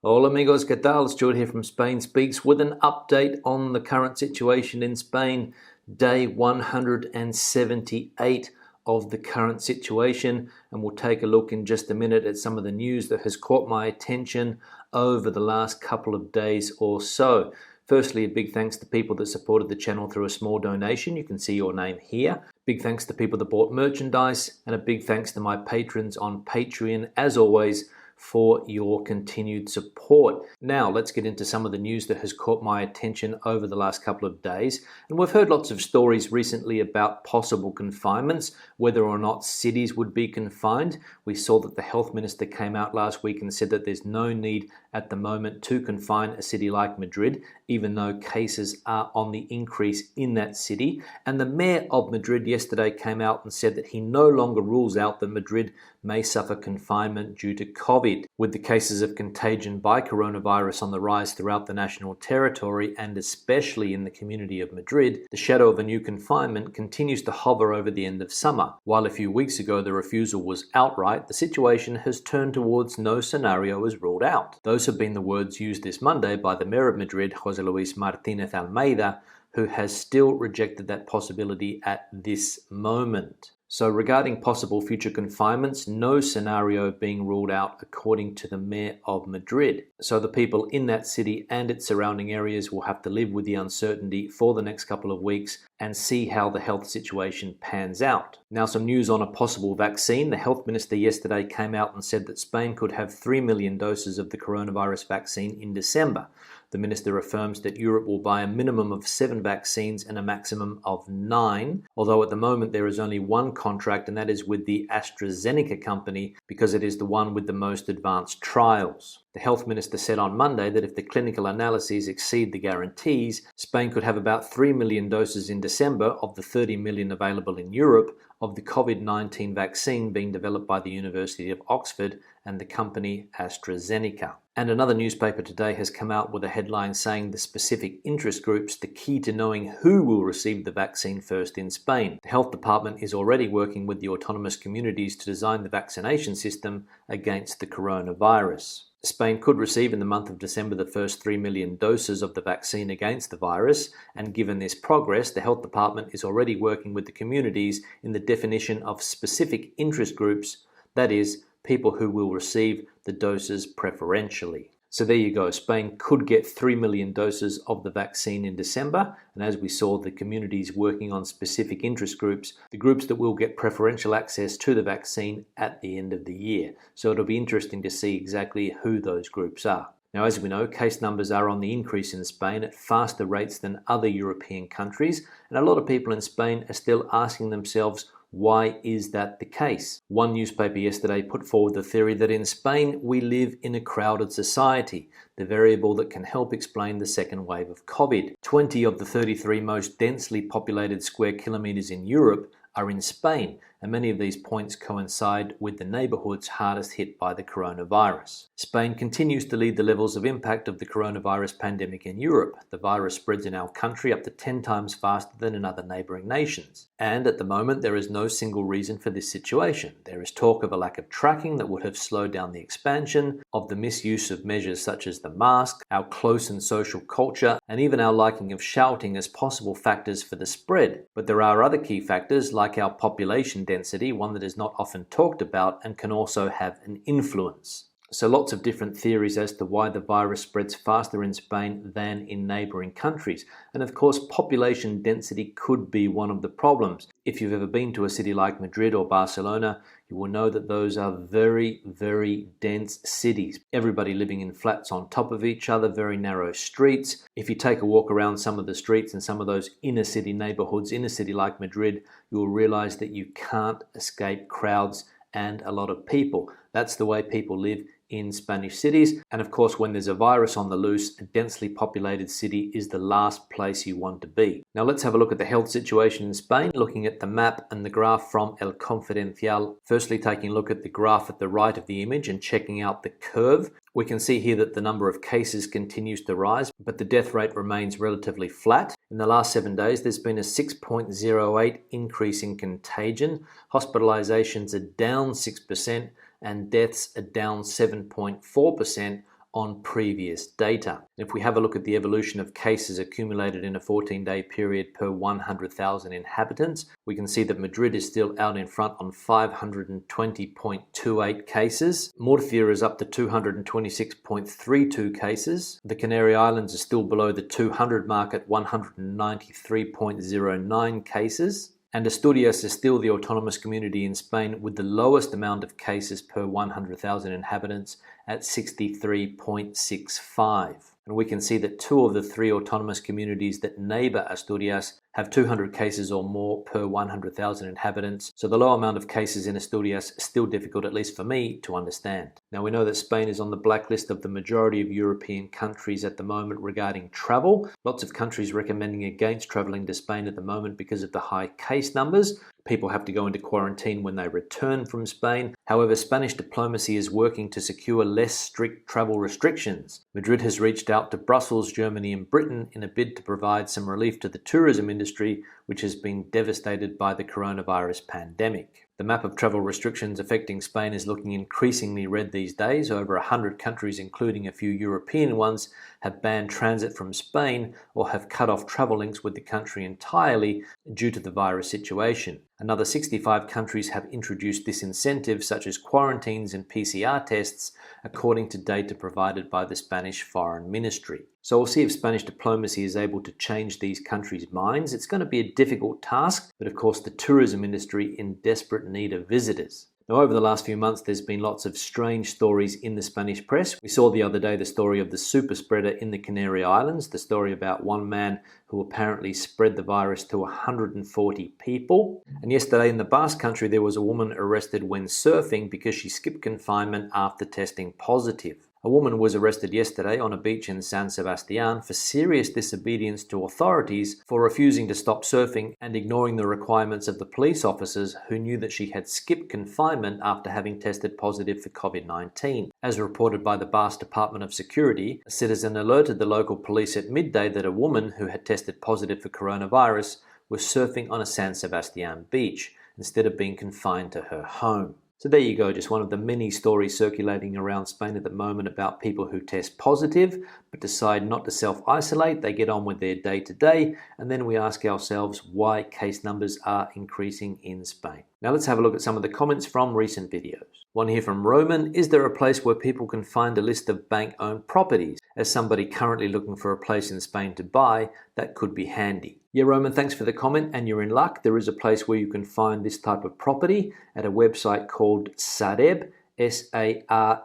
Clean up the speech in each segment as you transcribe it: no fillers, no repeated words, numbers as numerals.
Hola amigos, ¿qué tal? Stuart here from Spain Speaks with an update on the current situation in Spain, day 178 of the current situation, and we'll take a look in just a minute at some of the news that has caught my attention over the last couple of days or so. Firstly, a big thanks to people that supported the channel through a small donation. You can see your name here. Big thanks to people that bought merchandise, and a big thanks to my patrons on Patreon, as always, for your continued support. Now, let's get into some of the news that has caught my attention over the last couple of days. And we've heard lots of stories recently about possible confinements, whether or not cities would be confined. We saw that the health minister came out last week and said that there's no need at the moment to confine a city like Madrid, even though cases are on the increase in that city. And the mayor of Madrid yesterday came out and said that he no longer rules out that Madrid may suffer confinement due to COVID. With the cases of contagion by coronavirus on the rise throughout the national territory and especially in the community of Madrid, the shadow of a new confinement continues to hover over the end of summer. While a few weeks ago the refusal was outright, the situation has turned towards no scenario is ruled out. Those have been the words used this Monday by the mayor of Madrid, José Luis Martínez Almeida, who has still rejected that possibility at this moment. So regarding possible future confinements, no scenario being ruled out according to the mayor of Madrid. So the people in that city and its surrounding areas will have to live with the uncertainty for the next couple of weeks and see how the health situation pans out. Now, some news on a possible vaccine. The health minister yesterday came out and said that Spain could have 3 million doses of the coronavirus vaccine in December. The minister affirms that Europe will buy a minimum of 7 vaccines and a maximum of 9, although at the moment there is only one contract, and that is with the AstraZeneca company because it is the one with the most advanced trials. The health minister said on Monday that if the clinical analyses exceed the guarantees, Spain could have about 3 million doses in December of the 30 million available in Europe of the COVID-19 vaccine being developed by the University of Oxford and the company AstraZeneca. And another newspaper today has come out with a headline saying the specific interest groups, the key to knowing who will receive the vaccine first in Spain. The health department is already working with the autonomous communities to design the vaccination system against the coronavirus. Spain could receive in the month of December the first 3 million doses of the vaccine against the virus, and given this progress, the health department is already working with the communities in the definition of specific interest groups, that is, people who will receive the doses preferentially. So there you go, Spain could get 3 million doses of the vaccine in December, and as we saw, the communities working on specific interest groups, the groups that will get preferential access to the vaccine at the end of the year. So it'll be interesting to see exactly who those groups are. Now, as we know, case numbers are on the increase in Spain at faster rates than other European countries, and a lot of people in Spain are still asking themselves, why is that the case? One newspaper yesterday put forward the theory that in Spain we live in a crowded society, the variable that can help explain the second wave of COVID. 20 of the 33 most densely populated square kilometers in Europe are in Spain, and many of these points coincide with the neighborhoods hardest hit by the coronavirus. Spain continues to lead the levels of impact of the coronavirus pandemic in Europe. The virus spreads in our country up to 10 times faster than in other neighboring nations. And at the moment, there is no single reason for this situation. There is talk of a lack of tracking that would have slowed down the expansion, of the misuse of measures such as the mask, our close and social culture, and even our liking of shouting as possible factors for the spread. But there are other key factors like our population density, one that is not often talked about and can also have an influence. So lots of different theories as to why the virus spreads faster in Spain than in neighboring countries. And of course, population density could be one of the problems. If you've ever been to a city like Madrid or Barcelona, you will know that those are very, very dense cities. Everybody living in flats on top of each other, very narrow streets. If you take a walk around some of the streets in some of those inner city neighborhoods in a city like Madrid, you will realize that you can't escape crowds and a lot of people. That's the way people live in Spanish cities. And of course, when there's a virus on the loose, a densely populated city is the last place you want to be. Now let's have a look at the health situation in Spain, looking at the map and the graph from El Confidencial. Firstly, taking a look at the graph at the right of the image and checking out the curve. We can see here that the number of cases continues to rise, but the death rate remains relatively flat. In the last 7 days, there's been a 6.08 increase in contagion. Hospitalizations are down 6%, and deaths are down 7.4% on previous data. If we have a look at the evolution of cases accumulated in a 14-day period per 100,000 inhabitants, we can see that Madrid is still out in front on 520.28 cases. Murcia is up to 226.32 cases. The Canary Islands are still below the 200 mark at 193.09 cases. And Asturias is still the autonomous community in Spain with the lowest amount of cases per 100,000 inhabitants at 63.65. And we can see that 2 of the 3 autonomous communities that neighbour Asturias have 200 cases or more per 100,000 inhabitants. So the low amount of cases in Asturias is still difficult, at least for me, to understand. Now we know that Spain is on the blacklist of the majority of European countries at the moment regarding travel. Lots of countries recommending against travelling to Spain at the moment because of the high case numbers. People have to go into quarantine when they return from Spain. However, Spanish diplomacy is working to secure less strict travel restrictions. Madrid has reached out to Brussels, Germany and Britain in a bid to provide some relief to the tourism industry, which has been devastated by the coronavirus pandemic. The map of travel restrictions affecting Spain is looking increasingly red these days. Over 100 countries, including a few European ones, have banned transit from Spain or have cut off travel links with the country entirely due to the virus situation. Another 65 countries have introduced disincentives such as quarantines and PCR tests, according to data provided by the Spanish Foreign Ministry. So we'll see if Spanish diplomacy is able to change these countries' minds. It's going to be a difficult task, but of course the tourism industry in desperate need of visitors. Now, over the last few months, there's been lots of strange stories in the Spanish press. We saw the other day the story of the super spreader in the Canary Islands, the story about one man who apparently spread the virus to 140 people. And yesterday in the Basque Country, there was a woman arrested when surfing because she skipped confinement after testing positive. A woman was arrested yesterday on a beach in San Sebastian for serious disobedience to authorities for refusing to stop surfing and ignoring the requirements of the police officers who knew that she had skipped confinement after having tested positive for COVID-19. As reported by the Basque Department of Security, a citizen alerted the local police at midday that a woman who had tested positive for coronavirus was surfing on a San Sebastian beach instead of being confined to her home. So there you go, just one of the many stories circulating around Spain at the moment about people who test positive but decide not to self-isolate. They get on with their day-to-day, and then we ask ourselves why case numbers are increasing in Spain. Now let's have a look at some of the comments from recent videos. One here from Roman: is there a place where people can find a list of bank-owned properties? As somebody currently looking for a place in Spain to buy, that could be handy. Yeah, Roman, thanks for the comment, and you're in luck. There is a place where you can find this type of property at a website called Sareb, sareb.es.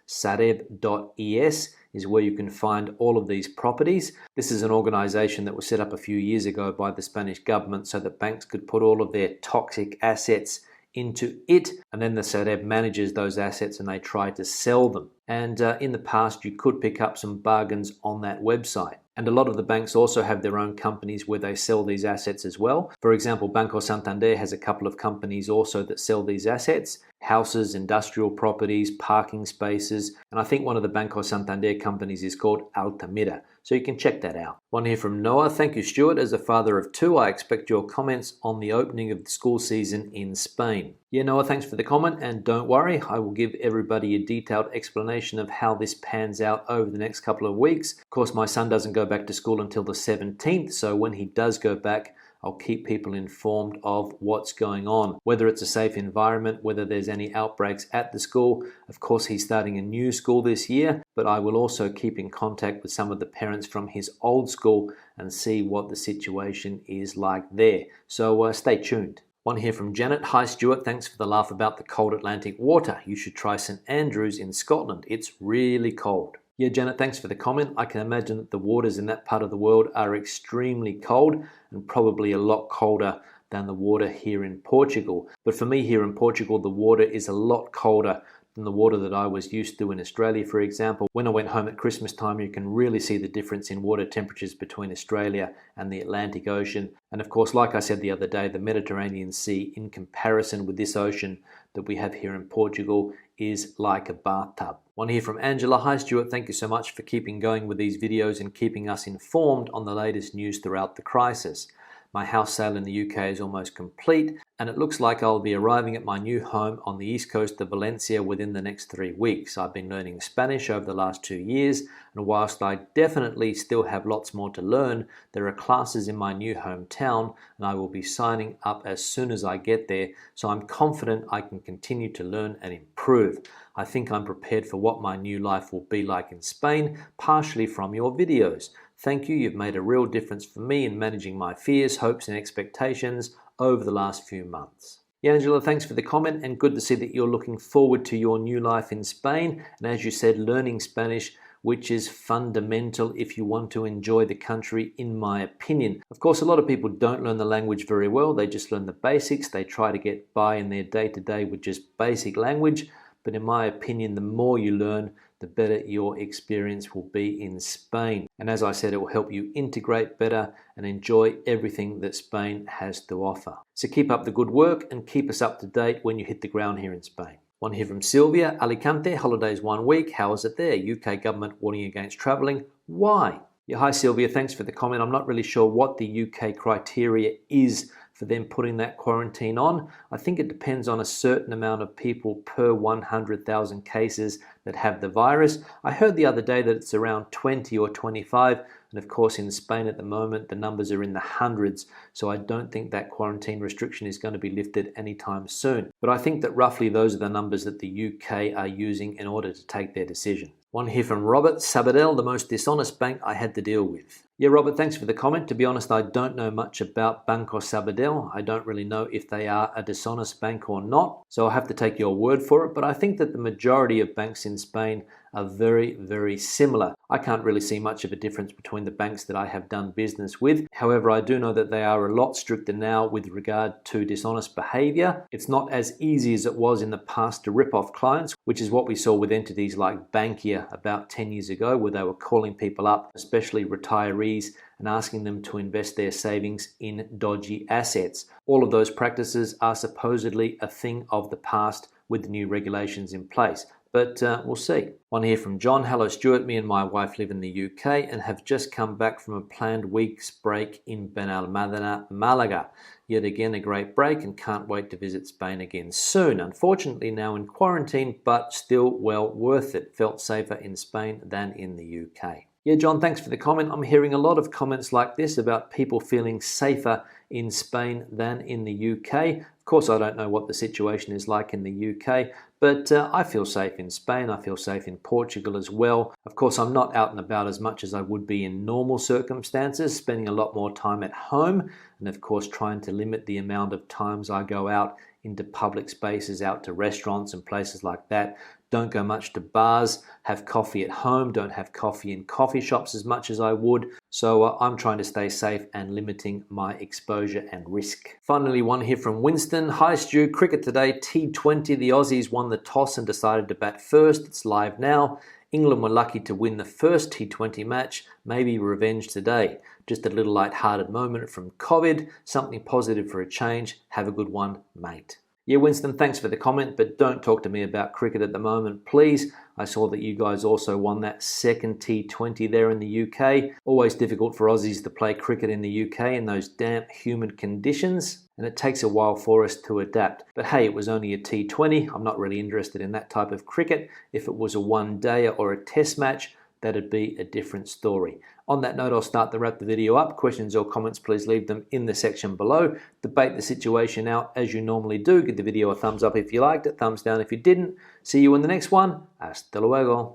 Sareb.es is where you can find all of these properties. This is an organization that was set up a few years ago by the Spanish government so that banks could put all of their toxic assets into it, and then the Sareb manages those assets and they try to sell them. And in the past, you could pick up some bargains on that website. And a lot of the banks also have their own companies where they sell these assets as well. For example, Banco Santander has a couple of companies also that sell these assets: houses, industrial properties, parking spaces, and I think one of the Banco Santander companies is called Altamira. So you can check that out. One here from Noah: thank you, Stuart. As a father of 2, I expect your comments on the opening of the school season in Spain. Yeah, Noah, thanks for the comment, and don't worry, I will give everybody a detailed explanation of how this pans out over the next couple of weeks. Of course, my son doesn't go back to school until the 17th, so when he does go back, I'll keep people informed of what's going on, whether it's a safe environment, whether there's any outbreaks at the school. Of course, he's starting a new school this year, but I will also keep in contact with some of the parents from his old school and see what the situation is like there. So stay tuned. One here from Janet: hi Stuart, thanks for the laugh about the cold Atlantic water. You should try St Andrews in Scotland. It's really cold. Yeah, Janet, thanks for the comment. I can imagine that the waters in that part of the world are extremely cold and probably a lot colder than the water here in Portugal. But for me here in Portugal, the water is a lot colder than the water that I was used to in Australia, for example. When I went home at Christmas time, you can really see the difference in water temperatures between Australia and the Atlantic Ocean. And of course, like I said the other day, the Mediterranean Sea, in comparison with this ocean that we have here in Portugal, is like a bathtub. One here from Angela: hi Stuart, thank you so much for keeping going with these videos and keeping us informed on the latest news throughout the crisis. My house sale in the UK is almost complete, and it looks like I'll be arriving at my new home on the east coast of Valencia within the next 3 weeks. I've been learning Spanish over the last 2 years, and whilst I definitely still have lots more to learn, there are classes in my new hometown, and I will be signing up as soon as I get there, so I'm confident I can continue to learn and improve. I think I'm prepared for what my new life will be like in Spain, partially from your videos. Thank you, you've made a real difference for me in managing my fears, hopes and expectations over the last few months. Yeah, Angela, thanks for the comment, and good to see that you're looking forward to your new life in Spain. And as you said, learning Spanish, which is fundamental if you want to enjoy the country, in my opinion. Of course, a lot of people don't learn the language very well. They just learn the basics. They try to get by in their day-to-day with just basic language. But in my opinion, the more you learn, the better your experience will be in Spain. And as I said, it will help you integrate better and enjoy everything that Spain has to offer. So keep up the good work and keep us up to date when you hit the ground here in Spain. One here from Sylvia, Alicante, holidays 1 week. How is it there? UK government warning against travelling. Why? Yeah, hi Sylvia, thanks for the comment. I'm not really sure what the UK criteria is for them putting that quarantine on. I think it depends on a certain amount of people per 100,000 cases that have the virus. I heard the other day that it's around 20 or 25, and of course in Spain at the moment the numbers are in the hundreds, so I don't think that quarantine restriction is going to be lifted anytime soon. But I think that roughly those are the numbers that the UK are using in order to take their decision. One here from Robert, Sabadell, the most dishonest bank I had to deal with. Yeah, Robert, thanks for the comment. To be honest, I don't know much about Banco Sabadell. I don't really know if they are a dishonest bank or not, so I'll have to take your word for it. But I think that the majority of banks in Spain are very, very similar. I can't really see much of a difference between the banks that I have done business with. However, I do know that they are a lot stricter now with regard to dishonest behavior. It's not as easy as it was in the past to rip off clients, which is what we saw with entities like Bankia about 10 years ago, where they were calling people up, especially retirees, and asking them to invest their savings in dodgy assets. All of those practices are supposedly a thing of the past with the new regulations in place. But we'll see. One here from John. Hello Stuart, me and my wife live in the UK and have just come back from a planned week's break in Benalmádena, Malaga. Yet again a great break and can't wait to visit Spain again soon. Unfortunately now in quarantine, but still well worth it. Felt safer in Spain than in the UK. Yeah, John, thanks for the comment. I'm hearing a lot of comments like this about people feeling safer in Spain than in the UK. Of course, I don't know what the situation is like in the UK, but I feel safe in Spain. I feel safe in Portugal as well. Of course, I'm not out and about as much as I would be in normal circumstances, spending a lot more time at home, and of course, trying to limit the amount of times I go out into public spaces, out to restaurants and places like that. Don't go much to bars, have coffee at home, don't have coffee in coffee shops as much as I would. So I'm trying to stay safe and limiting my exposure and risk. Finally, one here from Winston. Hi Stu, cricket today, T20. The Aussies won the toss and decided to bat first. It's live now. England were lucky to win the first T20 match, maybe revenge today. Just a little light-hearted moment from COVID, something positive for a change. Have a good one, mate. Yeah, Winston, thanks for the comment, but don't talk to me about cricket at the moment, please. I saw that you guys also won that second T20 there in the UK. Always difficult for Aussies to play cricket in the UK in those damp, humid conditions, and it takes a while for us to adapt. But hey, it was only a T20. I'm not really interested in that type of cricket. If it was a one-dayer or a test match, that'd be a different story. On that note, I'll start to wrap the video up. Questions or comments, please leave them in the section below. Debate the situation out as you normally do. Give the video a thumbs up if you liked it, thumbs down if you didn't. See you in the next one. Hasta luego.